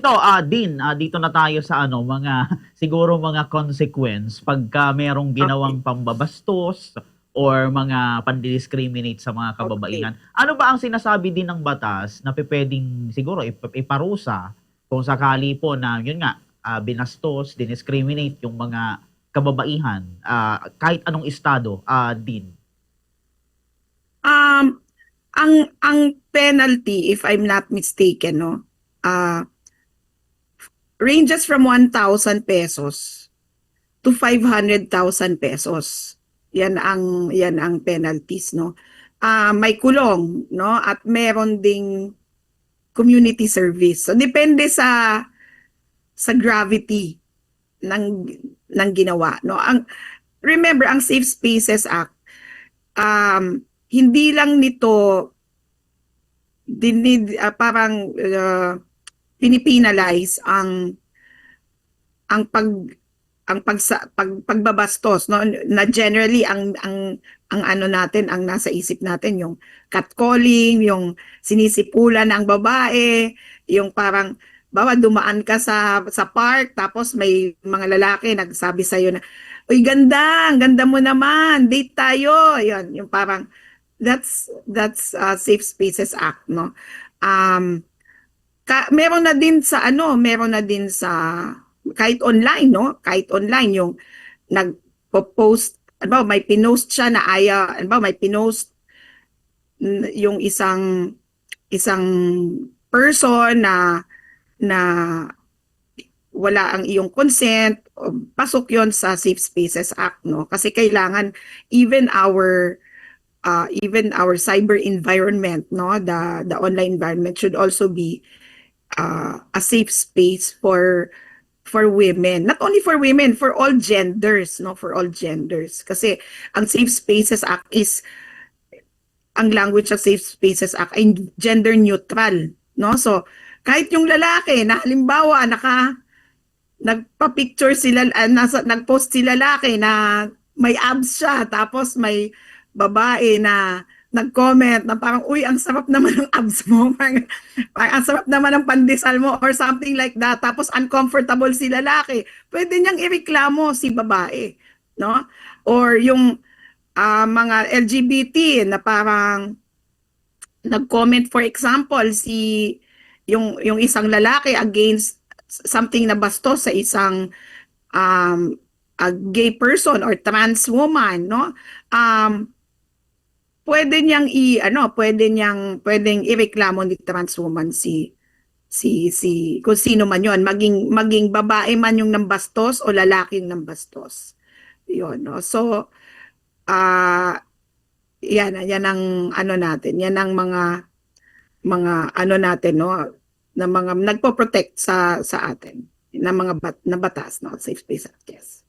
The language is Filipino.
ito, Din, dito na tayo sa ano, mga siguro mga consequence pagka merong Okay. ginawang pambabastos or mga pandidiscriminate sa mga Okay. kababaihan. Ano ba ang sinasabi din ng batas na pwedeng siguro iparusa kung sakali po na yun nga, binastos, diniscriminate yung mga kababaihan, kahit anong estado, Din? Um, ang penalty, if I'm not mistaken, no, uh, ranges from 1,000 pesos to 500,000 pesos. Yan ang penalties, no. May kulong, no, at meron ding community service. So depende sa gravity ng ginawa, no. Remember, ang Safe Spaces Act, hindi lang nito parang pinipinalize ang pagbabastos, no, na generally ang ano natin, ang nasa isip natin yung catcalling, yung sinisipulan ng babae, yung parang bawa dumaan ka sa park tapos may mga lalaki nagsabi sa na, "Uy, ganda, ang ganda mo naman, date tayo." Yun, yung parang that's Safe Spaces Act, no. Um meron na din sa kahit online, no? Kahit online yung nagpo-post, ano ba, may pinost siya na ano ba, may pinost yung isang person na wala ang iyong consent, pasok yon sa Safe Spaces Act, no? Kasi kailangan even our cyber environment, no, the online environment should also be a safe space for women. Not only for women, for all genders, no, for all genders. Kasi ang Safe Spaces Act is, ang language of Safe Spaces Act ay gender neutral, no? So kahit yung lalaki na halimbawa nagpa-picture sila, nag-post si lalaki na may abs siya, tapos may babae na nag-comment na parang, "Uy, ang sarap naman ng abs mo." Parang ang sarap naman ng pandesal mo or something like that. Tapos uncomfortable si lalaki. Pwede niyang ireklamo si babae, no? Or yung mga LGBT na parang nag-comment, for example, yung isang lalaki against something na bastos sa isang um, a gay person or trans woman, no? Pwedeng ireklamo ni trans woman si kung sino man yon, maging babae man yung nambastos o lalaki yung nambastos. Yun, no? So, uh, yan ang ano natin, yan ang mga ano natin, no, na mga nagpo-protect sa atin na mga na batas, no, Safe Space Act, yes.